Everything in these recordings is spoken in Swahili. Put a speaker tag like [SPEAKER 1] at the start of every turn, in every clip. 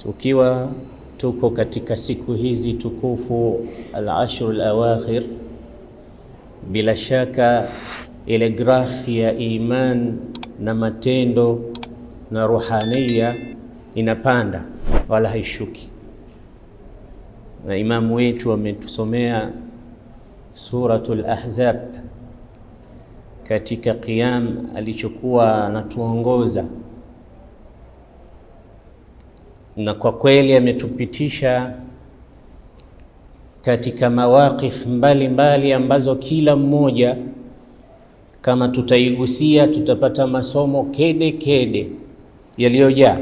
[SPEAKER 1] Ukiwa tuko katika siku hizi tukufu al-ashr al-awakhir, bila shaka ile grafi ya iman na matendo na ruhania inapanda wala haishuki. Na imamu wetu ametusomea suratul Ahzab katika qiyam alichokuwa anatuongoza, na kwa kweli ametupitisha katika mawaqif mbalimbali ambazo kila mmoja kama tutaigusia tutapata masomo kede kede yaliyojaa.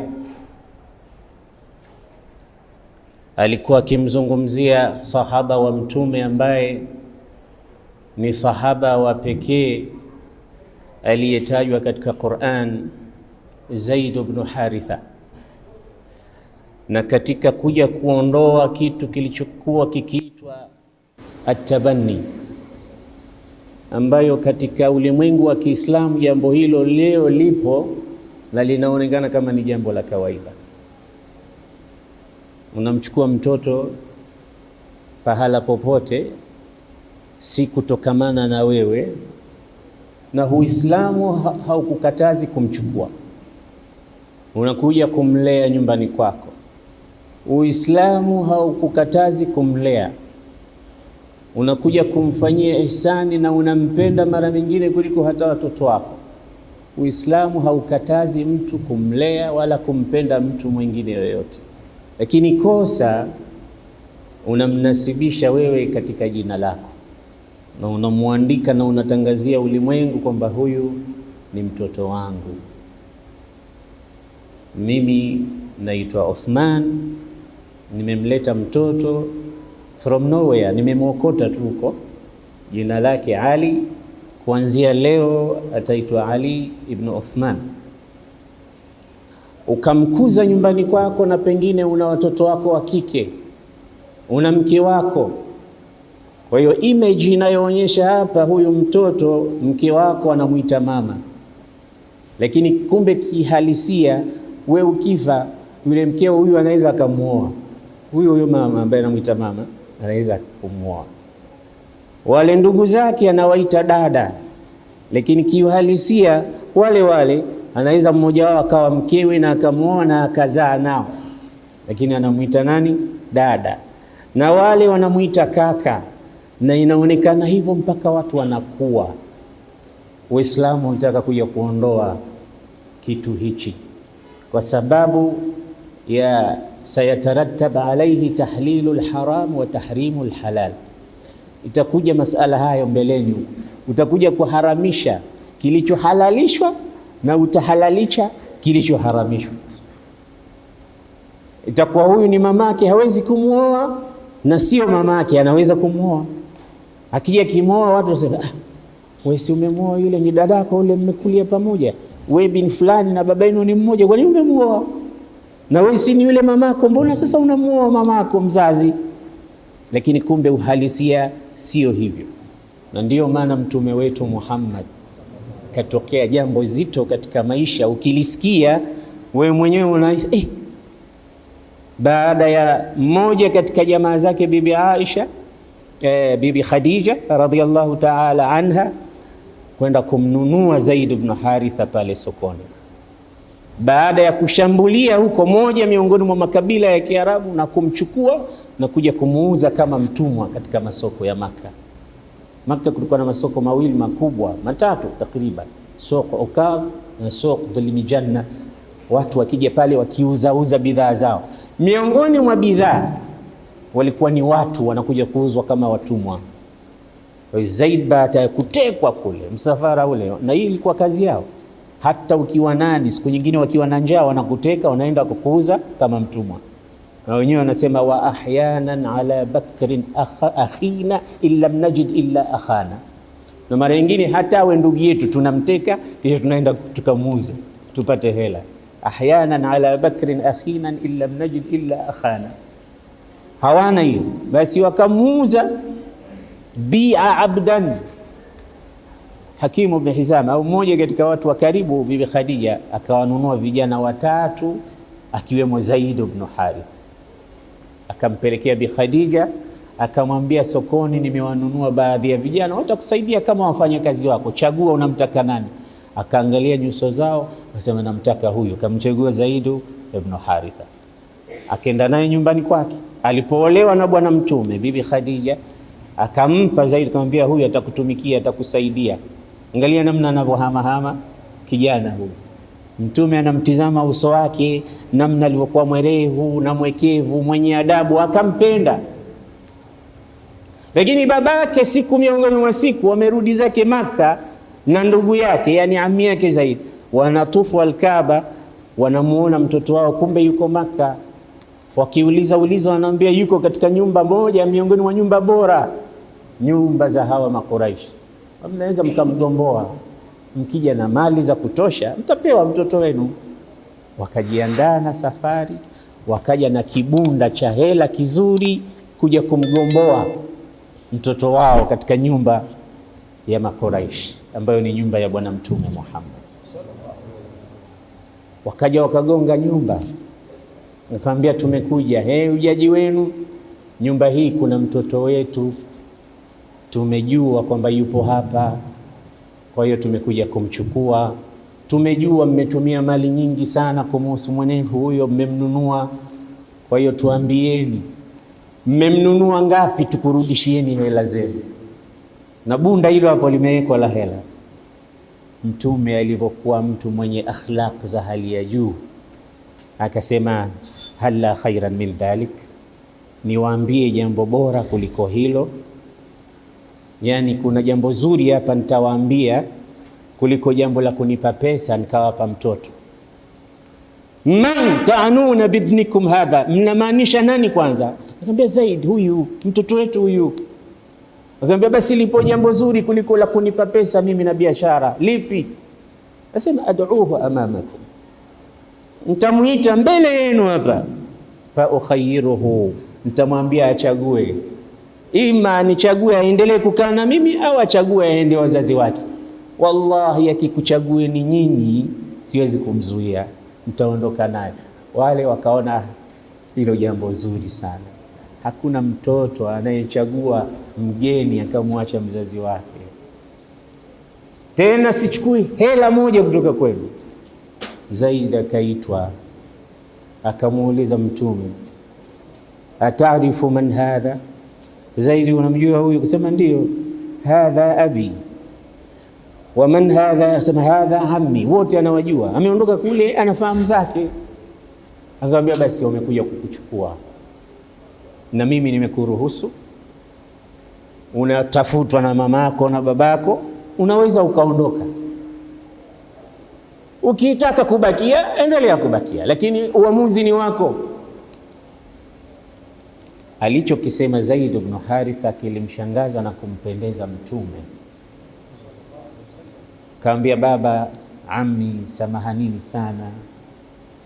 [SPEAKER 1] Alikuwa akimzungumzia sahaba wa Mtume ambaye ni sahaba wa pekee aliyetajwa katika Qur'an, Zaid ibn Haritha, na katika kuja kuondoa kitu kilichokuwa kikiitwa at-tabanni, ambayo katika ulimwengu wa Kiislamu jambo hilo leo lipo na linaonekana kama ni jambo la kawaida. Unamchukua mtoto pahala popote, si kutokamana na wewe, na Uislamu haukukatazi kumchukua. Unakuja kumlea nyumbani kwako, Uislamu haukukatazi kumlea. Unakuja kumfanyia ihsani na unampenda mara nyingine kuliko hata watoto wako. Uislamu haukatazi mtu kumlea wala kumpenda mtu mwingine yoyote, lakini kosa unamnasibisha wewe katika jina lako na unamwandika na unatangazia ulimwengu kwamba huyu ni mtoto wangu. Mimi naitwa Uthman, nimemleta mtoto from nowhere, nimemwokota tu huko, jina lake Ali, kuanzia leo ataitwa Ali ibn Uthman. Ukamkuza nyumbani kwako, na pengine una watoto wako wa kike, una mke wako. Kwa hiyo image inayoonyesha hapa, huyu mtoto mke wako anamuita mama, lakini kumbe kihalisia we ukifa, yule mkeo huyu anaweza akamuoa huyo mama ambaye anamuita mama, anaweza kumuoa. Wale ndugu zake anawaita dada, lakini kihalisia wale anaweza mmoja wao akawa mkewe na akamuoa na akazaa nao, lakini anamuita nani? Dada. Na wale wanamuita kaka, na inaonekana hivyo mpaka watu wanakuwa. Uislamu unataka kuja kuondoa kitu hichi, kwa sababu ya sayatarattab alayhi tahlilul haram wa tahrimul halal. Itakuja masala hayo mbeleni, utakuja kuharamisha kilichohalalishwa na utahalalisha kilichoharamishwa. Itakuwa huyu ni mamake, hawezi kumuoa, na sio mamake anaweza kumuoa. Akija kimoa watu wasema, wewe si umemuoa yule, ni dadako yule, mmekulia pamoja, wewe bin fulani na baba yenu ni mmoja, kwa nini umemuoa? Na wewe si ni yule mamako, mbona sasa unamuoa mamako mzazi? Lakini kumbe uhalisia sio hivyo. Na ndiyo maana mtume wetu Muhammad katokea jambo zito katika maisha, ukilisikia wewe mwenyewe unahisi baada ya mmoja katika jamaa zake bibi Aisha, bibi Khadija radhiyallahu ta'ala anha, kwenda kumnunua Zaid ibn Haritha pale sokoni, baada ya kushambulia huko moja miongoni mwa makabila ya Kiarabu na kumchukua na kuja kumuuza kama mtumwa katika masoko ya Maka. Maka kulikuwa na masoko mawili makubwa, matatu takriban, soko Ukaz na soko Dhulmijanna. Watu wakija pale wakiuza bidhaa zao, miongoni mwa bidhaa walikuwa ni watu wanakuja kuuzwa kama watumwa. Zaid baada ya kutekwa kule msafara ule, na hii ilikuwa kazi yao, hata ukiwa nani, siku nyingine wakiwa na njaa wanakuteka, wanaenda kukuuza kama mtumwa. Na wenyewe wanasema wa ahyanan ala bakrin akhina illa najid illa akhana, na mara nyingine hata we ndugu yetu tunamteka kisha tunaenda tukamuuza tupate hela. Ahyanan ala bakrin akhina illa najid illa akhana, hawana hiyo, basi wakamuuza. Bi'a abdan Hakim ibn Hizam au mmoja katika watu wa karibu bibi Khadija akawanunua vijana watatu akiwemo Zaid ibn Harith. Akampelekea Bi Khadija, akamwambia sokoni nimewanunua baadhi ya vijana watakusaidia kama wafanya kazi wako, chagua unamtaka nani. Akaangalia nyuso zao, akasema namtaka huyu. Kamchagua Zaid ibn Haritha, akaenda naye nyumbani kwake. Alipoolewa na bwana mtume, Bibi Khadija akampa Zaid, akamwambia huyu atakutumikia, atakusaidia. Angalia namna anavyohamahama kijana huyu. Mtume anamtizama uso wake, namna alivyokuwa mwerevu na mwekevu, mwenye adabu, akampenda. Lakini babake siku miongoni mwa siku wamerudi zake Maka na ndugu yake, yani ami yake Zaid, wanatufu Al-Kaaba, wanamuona mtoto wao kumbe yuko Maka. Wakiuliza wanaambia yuko katika nyumba moja miongoni mwa nyumba bora, nyumba za hawa Makuraishi. Mnaweza mkamgomboa, mkija na mali za kutosha mtapewa mtoto wenu. Wakajiandaa na safari, wakaja na kibunda cha hela kizuri kuja kumgomboa mtoto wao katika nyumba ya Makuraishi, ambayo ni nyumba ya bwana mtume Muhammad. Wakaja wakagonga nyumba, nikamwambia tumekuja, ujaji wenu, nyumba hii kuna mtoto wetu, tumejua kwamba yupo hapa, kwa hiyo tumekuja kumchukua. Tumejua mmetumia mali nyingi sana kumuhusu mwenevu huyo, mmemnunua, kwa hiyo tuambieni mmemnunua ngapi, tukurudishieni hela zenu. Na bunda hilo hapo limewekwa la hela. Mtume alivyokuwa mtu mwenye akhlaq za hali ya juu, akasema hala khairan min dhalik, niwaambie jambo bora kuliko hilo. Yani kuna jambo zuri hapa nitawaambia kuliko jambo la kunipa pesa nikawapa mtoto. Man ta'anuna bibnikum hadha, mnamaanisha nani kwanza? Akamwambia Zaid, huyu mtoto wetu huyu. Akamwambia basi lipo jambo zuri kuliko la kunipa pesa mimi na biashara. Lipi? Asema ad'uhu amamakum, nitamuita mbele yenu hapa. Fa ukhayyiruhu, nitamwambia achague, ima nichague aendelee kukaa na mimi au achague aende wazazi wake. Wallahi akikuchague ni nyinyi siwezi kumzuia, mtaondoka naye. Wale wakaona hilo jambo zuri sana. Hakuna mtoto anayechagua mgeni akamwacha mzazi wake. Tena sichukui hela moja kutoka kwenu. Zaid akaitwa, akamuuliza Mtume, atarifu man hadha? Zaid, unamjua huyu? Kusema ndio. Hadha abi. Wa man hadha? Sema hadha ammi. Wote anawajua, ameondoka kule anafahamu zake. Akamwambia basi wamekuja kukuchukua na mimi nimekuruhusu, unatafutwa na mamako na babako, unaweza ukaondoka. Ukitaka kubakia endelea kubakia, lakini uamuzi ni wako. Alichokisema Zaid ibn Haritha kilimshangaza na kumpendeza Mtume. Kaambia baba, ammi, samahanini sana,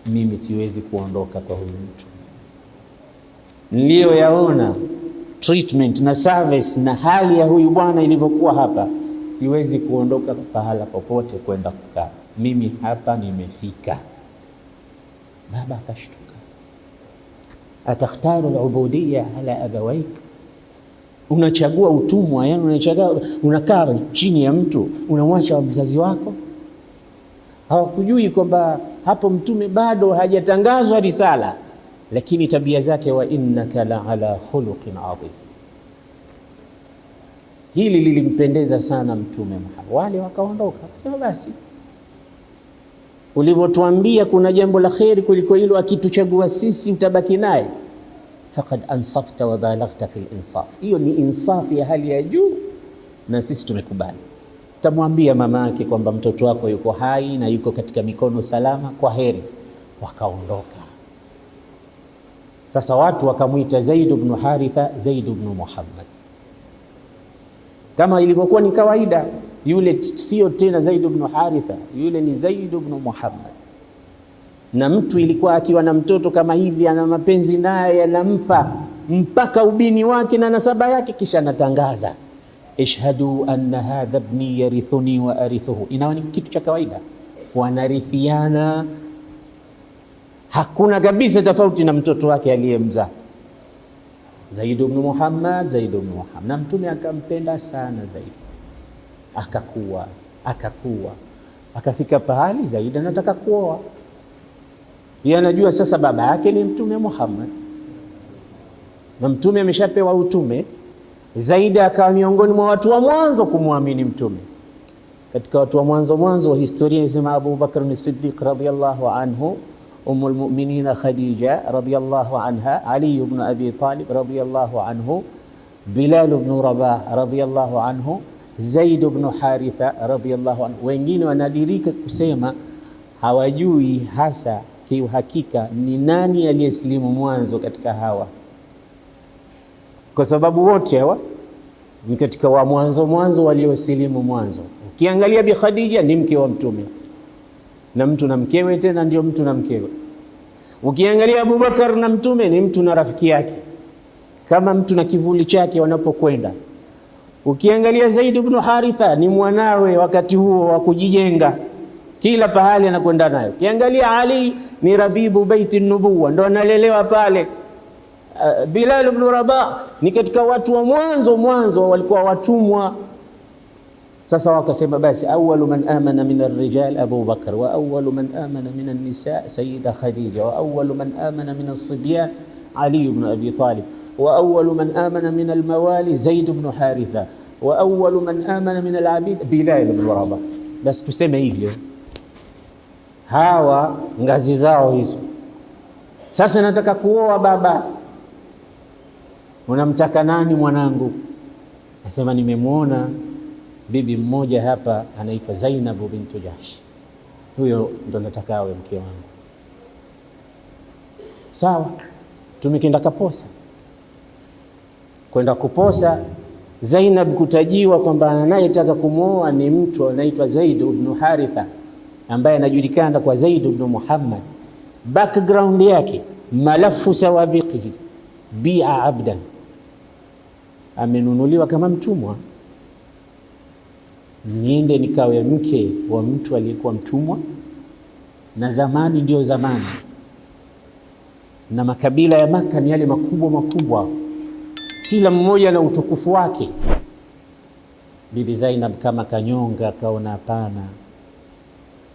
[SPEAKER 1] mimi siwezi kuondoka kwa huyu mtu. Nilio yaona treatment na service na hali ya huyu bwana ilivyokuwa hapa, siwezi kuondoka pahala popote kwenda kukaa. Mimi hapa nimefika. Baba akashtuka. Atakhtaru al-ubudiyya ala abawaik, unachagua utumwa, yani unachagua unakaa chini ya mtu, unamwacha mzazi wako? Hawakujui kwamba hapo Mtume bado hajatangazwa risala, lakini tabia zake, wa innaka la ala khuluqin adhim. Hili lilimpendeza sana Mtume Muhammad. Wale wakaondoka, sema basi ulivyotuambia kuna jambo la kheri kuliko hilo, akituchagua sisi utabaki naye, faqad ansafta wa balaghta fil insaf. Hiyo ni insafi ya hali ya juu na sisi tumekubali. Tamwambia mama yake kwamba mtoto wako yuko hai na yuko katika mikono salama, kwa heri. Wakaondoka. Sasa watu wakamuita Zaid ibn Haritha Zaid ibn Muhammad, kama ilivyokuwa ni kawaida. Yule sio tena Zaid ibn Haritha, yule ni Zaid ibn Muhammad. Na mtu ilikuwa akiwa na mtoto kama hivi, ana mapenzi naye, anampa mpaka ubini wake na nasaba yake, kisha anatangaza ishhadu anna hadha ibni yarithuni wa arithuhu. Inaona ni kitu cha kawaida, wanarithiana hakuna kabisa tofauti na mtoto wake aliyemzaa Zaid ibn Muhammad. Na Mtume akampenda sana Zaid, akakuwa akafika pahali Zaid anataka kuoa. Yeye anajua sasa baba yake ni Mtume Muhammad na Mtume ameshapewa utume. Zaid akawa miongoni mwa watu wa mwanzo kumwamini Mtume. Katika watu wa mwanzo wa historia inasema Abu Bakr as-Siddiq radhiyallahu anhu, Ummul Mu'minin Khadija radhiyallahu anha, Ali ibn Abi Talib radhiyallahu anhu, Bilal ibn Rabah radhiyallahu anhu, Zaid ibn Haritha radhiyallahu anhu. Wengine wanadirika kusema hawajui hasa kiuhakika ni nani aliyesilimu mwanzo katika hawa, kwa sababu wote hawa ni katika wa mwanzo waliosilimu mwanzo. Ukiangalia Bi Khadija ni mke wa Mtume, na mtu na mkewe, tena ndio mtu na mkewe. Ukiangalia Abu Bakar na Mtume ni mtu na rafiki yake, kama mtu na kivuli chake wanapokwenda. Ukiangalia Zaid ibn Haritha ni mwanawe wakati huo wa kujijenga, kila pahali anakwenda nayo. Ukiangalia Ali ni rabibu baiti nubuwa, ndo analelewa pale. Bilal ibn Rabah ni katika watu wa mwanzo walikuwa watumwa. Sasa wakasema basi awwalu man amana min ar-rijal Abu Bakr, wa awwalu man amana min an-nisa Sayyida Khadija, wa awwalu man amana min as-sibyan Ali ibn Abi Talib, wa awwalu man amana min al-mawali Zaid ibn Haritha, wa awwalu man amana min al-abid Bilal ibn Rabah. Basi tuseme hivyo, hawa ngazi zao hizo. Sasa nataka kuoa baba. Unamtaka nani mwanangu? Nasema nimemwona bibi mmoja hapa anaitwa Zainab bintu Jahsh, huyo ndo nataka awe mke wangu. Sawa, tumekenda kaposa. Kwenda kuposa, Zainab kutajiwa kwamba anayetaka kumwoa ni mtu anaitwa Zaid ibn Haritha, ambaye anajulikana kwa Zaid ibn Muhammad. Background yake malafu sawabiqihi bi'a abdan, amenunuliwa kama mtumwa. Niende nikawe mke wa mtu aliyekuwa mtumwa, na zamani ndio zamani, na makabila ya Maka ni yale makubwa, kila mmoja na utukufu wake. Bibi Zainab kama kanyonga, kaona hapana,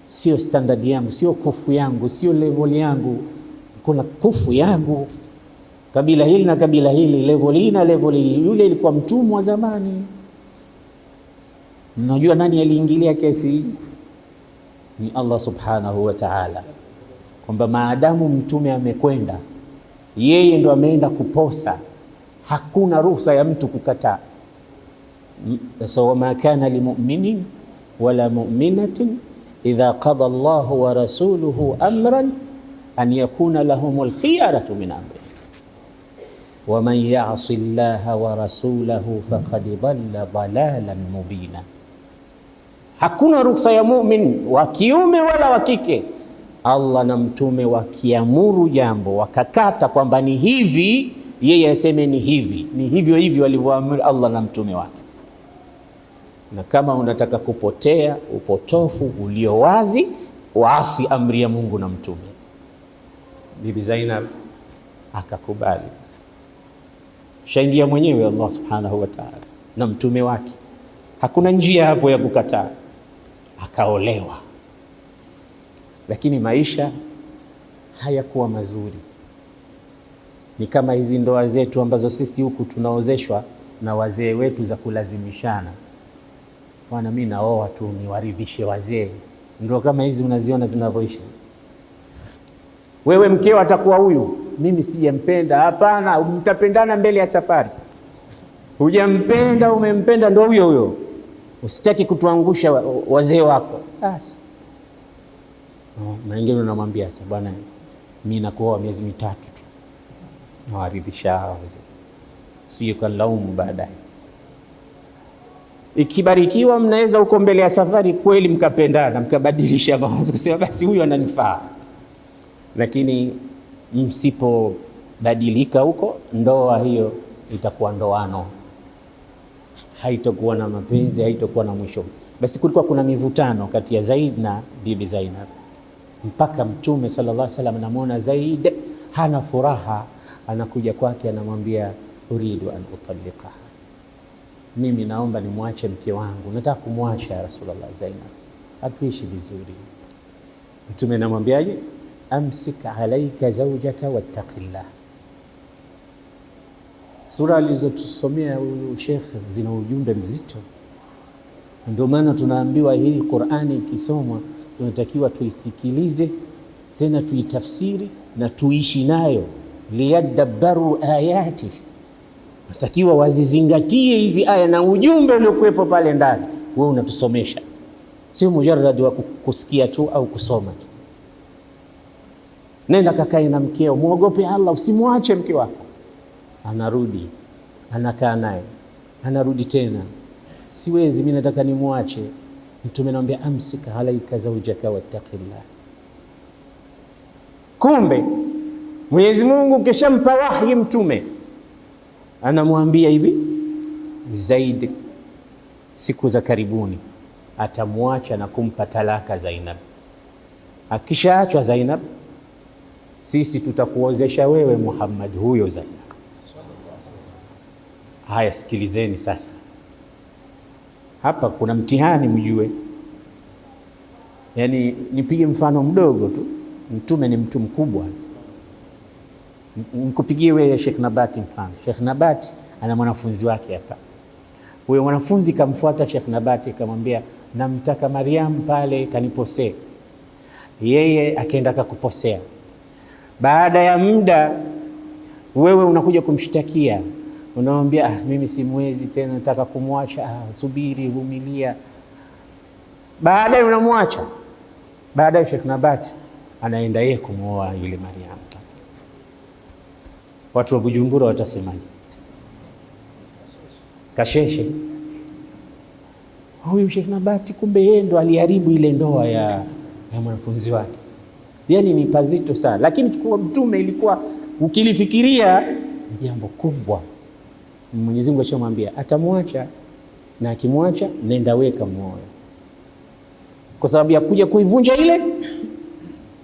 [SPEAKER 1] sio standard yangu, sio kufu yangu, sio level yangu. Kuna kufu yangu, kabila hili na kabila hili, level hii na level hii. Yule ilikuwa mtumwa zamani. Mnajua nani aliingilia kesi? Ni Allah subhanahu wa ta'ala, kwamba maadamu mtume amekwenda, yeye ndo ameenda kuposa, hakuna ruhusa ya mtu kukataa. So wama kana limu'minin wala mu'minatin idha qada Allahu wa rasuluhu amran an yakuna lahumul khiyaratu min amri wa man ya'si Allaha wa rasulahu faqad dhalla dhalalan mubina. Hakuna ruhusa ya mu'min wa kiume wala wa kike, Allah na mtume wakiamuru jambo wakakata kwamba ni hivi, yeye aseme ni hivi, ni hivyo hivyo walivyoamuru Allah na mtume wake. Na kama unataka kupotea upotofu ulio wazi, waasi amri ya Mungu na mtume. Bibi Zainab akakubali, shaingia mwenyewe Allah subhanahu wa ta'ala na mtume wake, hakuna njia hapo ya kukataa. Akaolewa, lakini maisha hayakuwa mazuri. Ni kama hizi ndoa zetu ambazo sisi huku tunaozeshwa na wazee wetu za kulazimishana. Bwana, mimi naoa tu niwaridhishe wazee. Ndio kama hizi unaziona zinavyoishi. Wewe mkeo atakuwa huyu, mimi sijampenda. Hapana, mtapendana mbele ya safari. Hujampenda, umempenda, ndio huyo. Usitaki kutuangusha wazee wako. Basi mwingine unamwambia sasa, bwana, mimi nakuoa miezi 3 tu, nawaridhisha wazee, sio kalaumu baadaye. Ikibarikiwa mnaweza uko mbele ya safari kweli mkapendana, mkabadilisha mawazo kusema basi huyu ananifaa. Lakini msipobadilika huko, ndoa hiyo itakuwa ndoano, haitakuwa na mapenzi, haitakuwa na mwisho. Basi kulikuwa kuna mivutano kati ya Zaid na Bibi Zainab. mpaka Mtume sallallahu alaihi wasallam anamuona Zaid hana furaha, anakuja kwake anamwambia uridu an utalliqaha, mimi naomba nimwache mke wangu, nataka kumwacha ya Rasulullah, Zainab hatuishi vizuri. Mtume anamwambiaje? amsik alaika zawjaka wattaqillah. Sura alizotusomea huyu Sheikh zina ujumbe mzito, ndio maana tunaambiwa hii Qur'ani ikisomwa tunatakiwa tuisikilize, tena tuitafsiri na tuishi nayo. liyadabbaru ayati, natakiwa wazizingatie hizi aya na ujumbe uliokuwepo pale ndani. Wewe unatusomesha, sio mujarrad wa kusikia tu au kusoma tu. Nenda kakae na mkeo, muogope Allah, usimwache mke wako. Anarudi, anakaa naye, anarudi tena, siwezi mimi, nataka nimwache. Mtume anamwambia amsika alaika zawjaka wattaqillah. Kumbe Mwenyezi Mungu kishampa wahi Mtume, anamwambia hivi, Zaid siku za karibuni atamwacha na kumpa talaka Zainab. Akishaachwa Zainab, sisi tutakuozesha wewe Muhammad huyo Zainab. Haya, sikilizeni sasa, hapa kuna mtihani mjue. Yani nipige mfano mdogo tu, Mtume ni mtu mkubwa. Nikupigie wewe Sheikh Nabati mfano. Sheikh Nabati ana mwanafunzi wake hapa. Huyo mwanafunzi kamfuata Sheikh Nabati akamwambia, namtaka Maryam pale kaniposee. Yeye akaenda akakuposea. Baada ya muda wewe unakuja kumshtakia, unamwambia mimi simwezi tena, nataka kumwacha. Subiri, vumilia. Baadaye unamwacha. Baadaye Sheikh Nabati anaenda yeye kumwoa yule Maryam. Watu wa Bujumbura watasemaje? Kasheshe. Huyu Sheikh Nabati kumbe yeye ndo aliharibu ile ndoa ya mwanafunzi wake. Yani ni pazito sana, lakini kwa Mtume ilikuwa ukilifikiria jambo kubwa. Mwenyezi Mungu ashamwambia atamwacha, na akimwacha nenda weka moyo, kwa sababu ya kuja kuivunja ile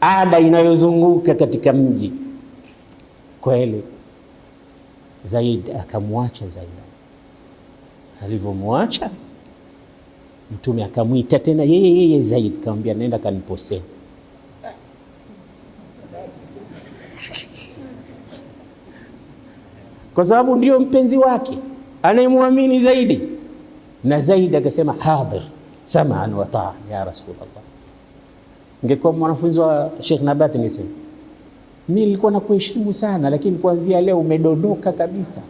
[SPEAKER 1] ada inayozunguka katika mji. Kweli Zaid akamwacha Zainab. Alivyomwacha Mtume akamwita tena yeye Zaid, akamwambia nenda kaniposee. Kwa sababu ndio mpenzi wake anayemwamini zaidi. Na Zaid akasema hadir sam'an wa ta'a ya Rasulullah. Ingekuwa mwanafunzi wa Sheikh Nabati ningesema mimi nilikuwa nakuheshimu sana, lakini kuanzia leo umedondoka kabisa.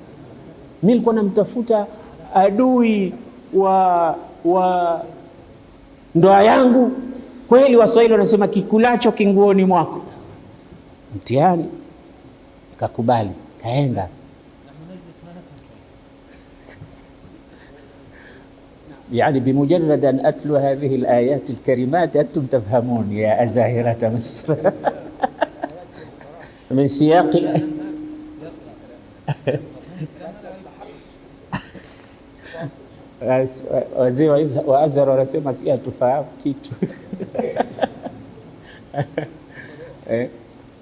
[SPEAKER 1] Mimi nilikuwa namtafuta adui wa ndoa yangu. Kweli Waswahili wanasema kikulacho kinguoni mwako. Mtihani. Kakubali, kaenda. يعني بمجرد أن أتلو هذه الآيات الكريمات أنتم تفهمون يا أزاهرة مصر من سياق wazee wa Azhar wanasema si atufahamu kitu.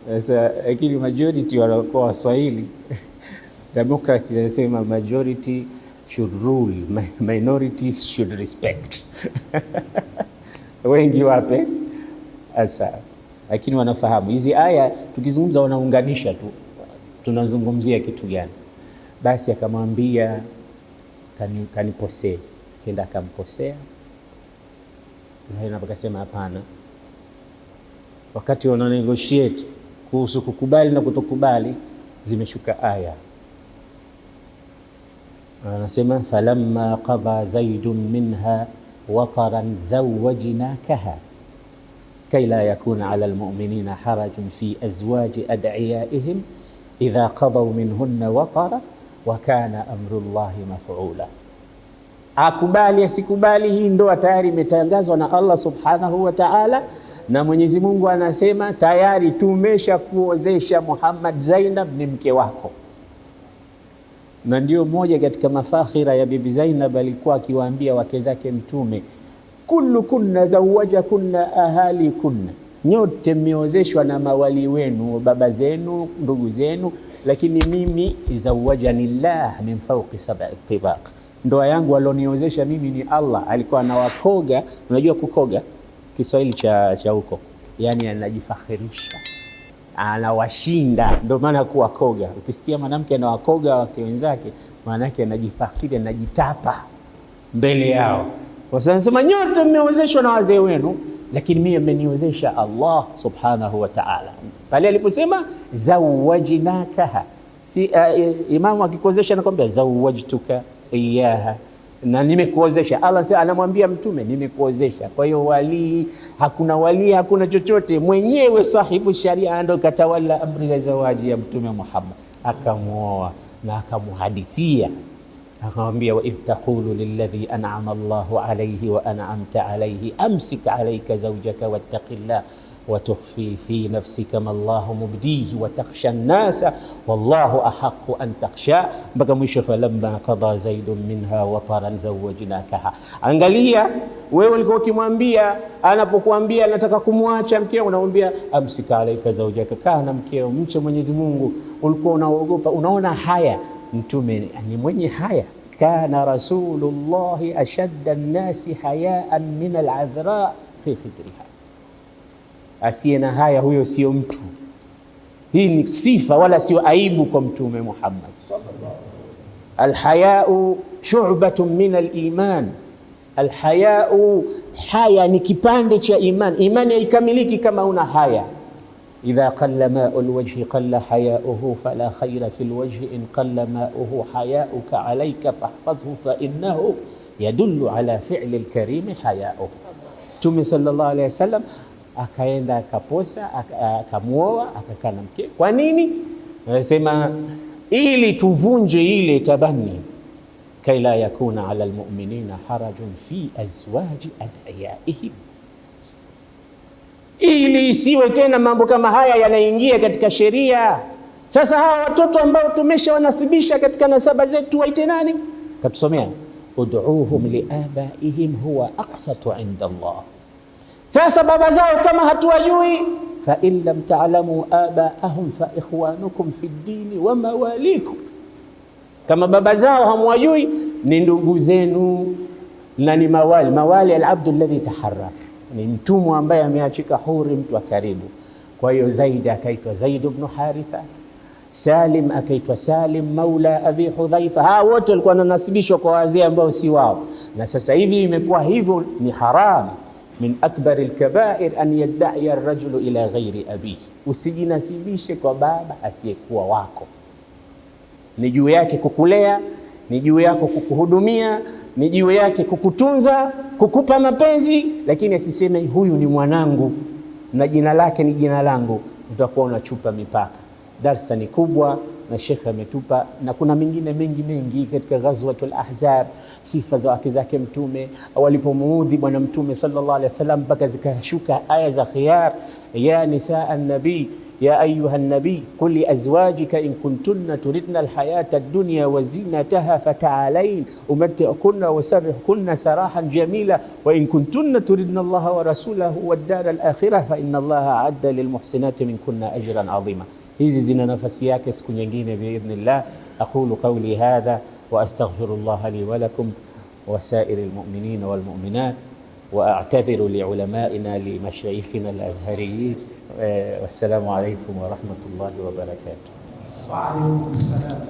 [SPEAKER 1] Sasa lakini majority wanakuwa Waswahili. Democracy inasema majority should rule, minorities should respect. Wengi wape asa, lakini wanafahamu hizi aya. Tukizungumza wanaunganisha tu, tunazungumzia kitu gani. Basi akamwambia kaniposee. Kenda akamposea. Zainab akasema hapana. Wakati wana negotiate kuhusu kukubali na kutokubali, zimeshuka aya. Anasema falamma qada Zaidun minha wataran zawajnakaha kay la yakuna ala almu'minina harajun fi azwaji ad'iyaihim idha qadaw minhunna watara wa kana amrullahi maf'ula. Akubali asikubali, hii ndoa tayari imetangazwa na Allah subhanahu wa ta'ala, na Mwenyezi Mungu anasema tayari tumesha kuozesha Muhammad, Zainab ni mke wako. Na ndio moja katika mafakhira ya bibi Zainab, alikuwa akiwaambia wake zake Mtume, kullu kunna zawaja kunna ahali kunna nyote mmeozeshwa na mawali wenu, baba zenu, ndugu zenu, lakini mimi zawajanillah min fawqi sab'i tibaq, ndoa yangu alioniozesha mimi ni Allah. Alikuwa anawakoga, unajua kukoga Kiswahili cha huko, yani anajifakhirisha, anawashinda, ndio maana kuwakoga. Ukisikia mwanamke anawakoga wake wenzake, maana yake anajifakhiri, anajitapa mbele yao. Kwa sababu anasema nyote mmeozeshwa na wazee wenu, lakini mimi ameniozesha Allah subhanahu wa ta'ala. Pale aliposema zawajnakaha, si imamu akikuozesha anakuambia zawajtuka iyaha, na nimekuozesha. Allah anamwambia mtume nimekuozesha. Kwa hiyo wali, hakuna wali, hakuna chochote, mwenyewe sahibu sharia ndo katawala amri ya zawaji ya mtume Muhammad, akamuoa na akamuhadithia, akamwambia wa idh taqulu lilladhi an'ama Allahu alayhi wa an'amta alayhi amsik alayka zawjaka wattaqillah wa tukhfi fi nafsika ma Allahu mubdihi wa takhsha an-nasa wallahu ahaqqu an takhsha, mpaka mwisho. Falamma qada zaidun minha wataran zawajnakaha. Angalia wewe ulikuwa ukimwambia, anapokuambia nataka kumwacha mkeo, unamwambia amsik alayka zawjaka, kaa na mkeo, mche Mwenyezi Mungu. Ulikuwa unaogopa, unaona haya. Mtume ni mwenye haya. Kana rasulullahi ashadda an-nasi hayaan min al-adhra fi khidriha. Asiye na haya huyo sio mtu. Hii ni sifa wala sio aibu kwa Mtume Muhammad. Alhayau shu'batun min al-iman. Alhayau, haya ni kipande cha iman. Imani haikamiliki kama una haya. Idha qalla ma'ul wajhi qalla hayauhu fala khayra fil wajhi in qalla ma'uhu hayauka alayka fahfadhhu fa innahu yadullu ala fi'li al-karim hayauhu. Mtume sallallahu alayhi wasallam akaenda akaposa, akamuoa, akakaa na mke. Kwa nini? Anasema ili tuvunje ile tabani, kaila yakuna ala almu'minina harajun fi azwaji adiyaihim, ili isiwe tena mambo kama haya yanaingia katika sheria. Sasa hawa watoto ambao tumeshawanasibisha katika nasaba zetu waite nani? Katusomea ud'uuhum liabaihim huwa aqsatu inda Allah. Sasa baba zao kama hatuwajui, fa in lam ta'lamu abaahum fa ikhwanukum fi ddini wa mawalikum, kama baba zao hamwajui ni ndugu zenu na ni mawali. Mawali al-abdu alladhi taharrar, ni mtumwa ambaye ameachika huru, mtu wa karibu. Kwa hiyo Zaid akaitwa Zaid ibn Haritha, Salim akaitwa Salim maula Abi Hudhaifa. Hawa wote walikuwa wananasibishwa kwa wazee ambao si wao, na sasa hivi imekuwa hivyo, ni haram. Min akbar al-kaba'ir an yadda'i ar-rajulu ila ghairi abihi, usijinasibishe kwa baba asiyekuwa wako. Ni juu yake kukulea, ni juu yako kukuhudumia, ni juu yake kukutunza, kukupa mapenzi, lakini asiseme huyu ni mwanangu na jina lake ni jina langu. Utakuwa unachupa mipaka. Darsa ni kubwa na Sheikh ametupa, na kuna mengine mengi katika Ghazwatul Ahzab, sifa za wake zake Mtume walipomuudhi bwana Mtume sallallahu alaihi wasallam, mpaka zikashuka aya za khiyar, ya nisaa an-nabi ya ayuha an-nabi qul li azwajika in kuntunna turidna al-hayata ad-dunya wa zinataha fata'alayn umatti'kunna wa sarrihkunna sarahan jamila wa in kuntunna turidna Allah wa rasulahu wad-dar al-akhirah fa inna Allah a'adda lil-muhsinati minkunna ajran 'azima. Hizi zina nafasi yake siku nyingine biidhnillah. Aqulu qawli hadha wa astaghfirullah li wa lakum wa sa'iril mu'minina wal mu'minat wa a'tadhiru li ulama'ina li mashayikhina al-azhariyyin. Wassalamu alaykum wa rahmatullahi wa barakatuh.
[SPEAKER 2] Wa alaykum assalam.